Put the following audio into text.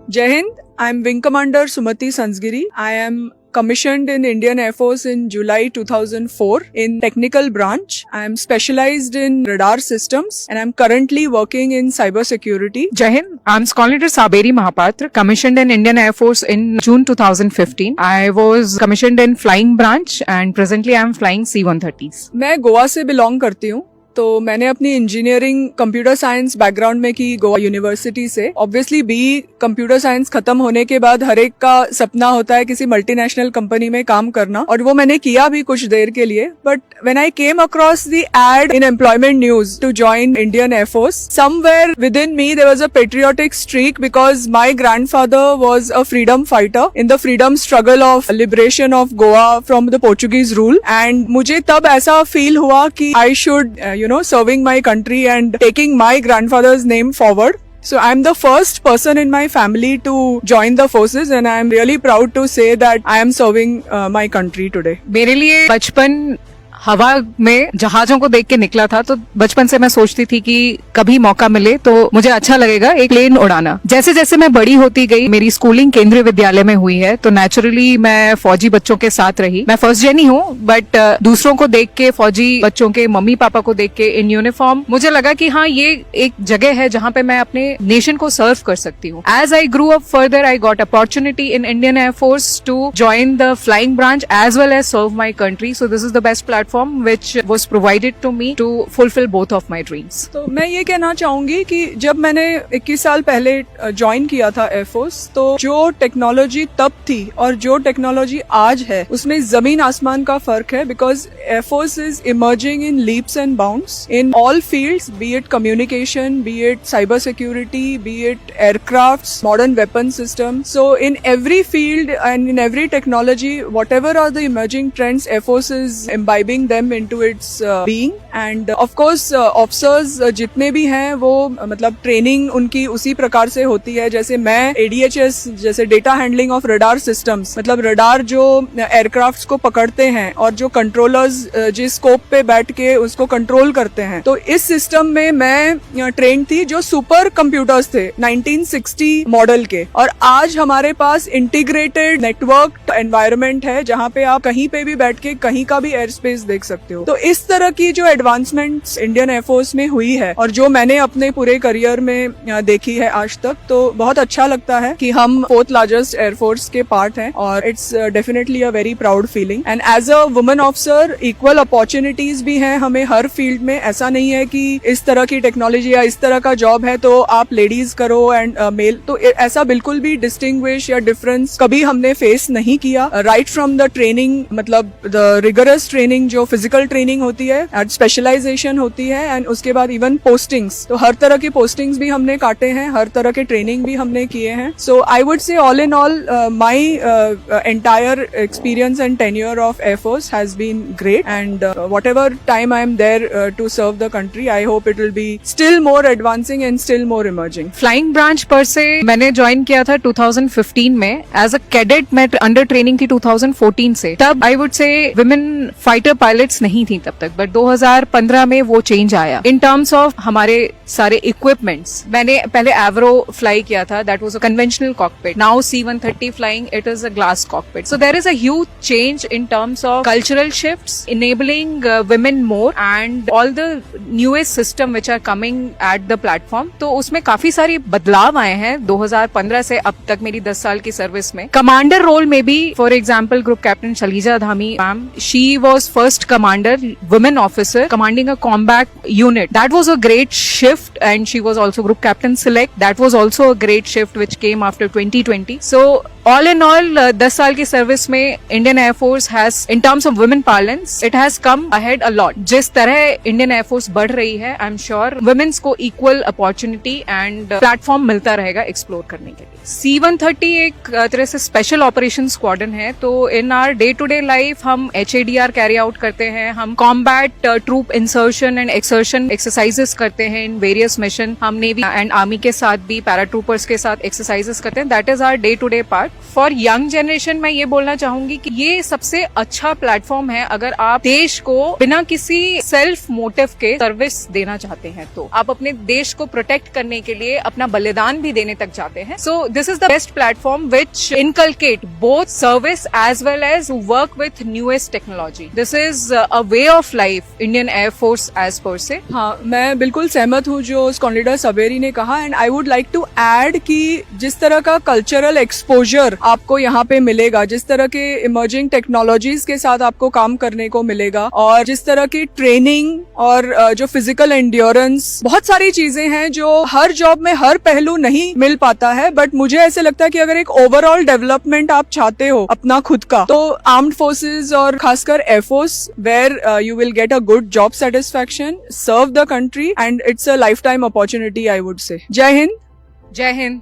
Jai Hind. I'm Wing Commander Sumati Sansgiri. I am commissioned in Indian Air Force in July 2004 in technical branch. I am specialized in radar systems and I'm currently working in cyber security. Jai Hind. I'm Scholar Saberi Mahapatra, commissioned in Indian Air Force in June 2015. I was commissioned in flying branch and presently I'm flying C-130s. मैं गोवा से belong करती हूँ, तो मैंने अपनी engineering computer science background में की Goa university से। ऑब्वियसली बी कंप्यूटर साइंस खत्म होने के बाद हर एक का सपना होता है किसी मल्टीनेशनल कंपनी में काम करना, और वो मैंने किया भी कुछ देर के लिए। But when I came across the ad in employment news to join Indian Air Force, somewhere within me there was a patriotic streak because my grandfather was a freedom fighter in the freedom struggle of liberation of Goa from the Portuguese rule. And मुझे तब ऐसा feel हुआ कि I should serving my country and taking my grandfather's name forward. So I'm the first person in my family to join the forces and I'm really proud to say that I am serving my country today. मेरे लिए बचपन हवा में जहाजों को देख के निकला था, तो बचपन से मैं सोचती थी कि कभी मौका मिले तो मुझे अच्छा लगेगा एक प्लेन उड़ाना। जैसे जैसे मैं बड़ी होती गई, मेरी स्कूलिंग केंद्रीय विद्यालय में हुई है, तो नेचुरली मैं फौजी बच्चों के साथ रही। मैं फर्स्ट जेन ही हूँ, बट दूसरों को देख के, फौजी बच्चों के मम्मी पापा को देख के इन यूनिफॉर्म, मुझे लगा कि हाँ, ये एक जगह है जहाँ पे मैं अपने नेशन को सर्व कर सकती हूँ। As I grew up further, I got opportunity in Indian Air Force to join the flying branch as well as serve my country. So this is the best platform which was provided to me to fulfill both of my dreams. तो मैं ये कहना चाहूंगी कि जब मैंने 21 साल पहले ज्वाइन किया था एयरफोर्स, तो जो टेक्नोलॉजी तब थी और जो टेक्नोलॉजी आज है उसमें जमीन आसमान का फर्क है। Because air force is emerging in leaps and bounds in all fields, B it communication, B it cyber security, B it aircrafts, modern weapon system. So in every field and in every technology, whatever are the emerging trends, Air Force is imbibing them into its being. And of course officers जितने भी हैं वो मतलब training उनकी उसी प्रकार से होती है। जैसे मैं ADHS, जैसे data handling of radar systems, मतलब रडार जो एयरक्राफ्ट्स को पकड़ते हैं और जो कंट्रोलर्स जिस स्कोप पे बैठ के उसको कंट्रोल करते हैं, तो इस सिस्टम में मैं ट्रेन थी जो सुपर कंप्यूटर्स थे 1960 मॉडल के। और आज हमारे पास इंटीग्रेटेड नेटवर्क एनवायरनमेंट है जहाँ पे आप कहीं पे भी बैठ के कहीं का भी एयर स्पेस देख सकते हो। तो इस तरह की जो एडवांसमेंट्स इंडियन एयरफोर्स में हुई है और जो मैंने अपने पूरे करियर में देखी है आज तक, तो बहुत अच्छा लगता है कि हम 4th लार्जेस्ट एयरफोर्स के पार्ट हैं और it's definitely a very proud feeling. And as a women officer equal opportunities भी हैं हमें हर फील्ड में। ऐसा नहीं है कि इस तरह की टेक्नोलॉजी या इस तरह का जॉब है तो आप लेडीज करो एंड मेल, तो ऐसा बिल्कुल भी डिस्टिंग्विश या डिफरेंस कभी हमने फेस नहीं किया। राइट फ्रॉम द ट्रेनिंग, मतलब द रिगरस ट्रेनिंग जो फिजिकल ट्रेनिंग होती है, एंड स्पेशलाइजेशन होती है, एंड उसके बाद इवन पोस्टिंग्स, तो हर तरह की पोस्टिंग्स भी हमने काटे हैं, हर तरह के ट्रेनिंग भी हमने किए हैं। So I would say all in all my entire experience and tenure of air force has been great, and whatever time I am there to serve the country, I hope it will be still more advancing and still more emerging. Flying branch पर से मैंने join किया था 2015 में as a cadet. मैं under training थी 2014 से। तब I would say women fighter pilots नहीं थी तब तक, बट 2015 में वो चेंज आया इन टर्म्स ऑफ हमारे सारे इक्विपमेंट्स। मैंने पहले एवरो फ्लाई किया था, that was a conventional cockpit. Now C-130 flying, it is a glass cockpit. So there is a huge change in terms of cultural shifts, enabling women more and all the newest system which are coming at the platform। तो उसमें काफी सारी बदलाव आए हैं 2015 से अब तक मेरी 10 साल की सर्विस में। कमांडर रोल में भी, for example group captain Shaliza Dhami ma'am, she was first commander women officer commanding a combat unit. That was a great shift, and she was also group captain select. That was also a great shift which came after 2020. So all in all, 10 साल की service में Indian air force has, in terms of women parlance, it has come ahead a lot. जिस तरह Indian air force बढ़ रही है, I am sure women's को equal opportunity and platform मिलता रहेगा एक्सप्लोर करने के लिए। C-130 एक तरह से स्पेशल ऑपरेशन स्क्वाड्रन है, तो in our day to day life हम HADR कैरी आउट करते हैं, हम combat troop insertion and extraction exercises करते हैं इन वेरियस मिशन. हम नेवी एंड आर्मी के साथ भी पैराट्रूपर्स के साथ एक्सरसाइजेस करते हैं. That is our day to day part. For young generation मैं ये बोलना चाहूंगी कि ये सबसे अच्छा प्लेटफॉर्म है अगर आप देश को बिना किसी सेल्फ मोटिव के सर्विस देना चाहते हैं. तो आप अपने देश को प्रोटेक्ट करने के लिए अपना बलिदान भी देने तक जाते हैं. So this is the best platform which inculcate both service as well as work with newest technology. This is a way of life Indian Air Force as per se. हाँ, मैं बिल्कुल सहमत हूँ जो कॉन्डोलेयर सवेरी ने कहा. And I would like to add कि जिस तरह का कल्चरल एक्सपोजर आपको यहाँ पे मिलेगा, जिस तरह के इमर्जिंग टेक्नोलॉजीज के साथ आपको काम करने को मिलेगा, और जिस तरह की ट्रेनिंग और जो फिजिकल एंड्योरेंस, बहुत सारी चीजें हैं जो हर जॉब में हर पहलू नहीं मिल पाता है. बट मुझे ऐसे लगता है कि अगर एक ओवरऑल डेवलपमेंट आप चाहते हो अपना खुद का, तो आर्म्ड फोर्सेज और खासकर Air Force, where you will get a good job satisfaction, serve the country, and it's a lifetime opportunity, I would say. जय हिंद. जय हिंद.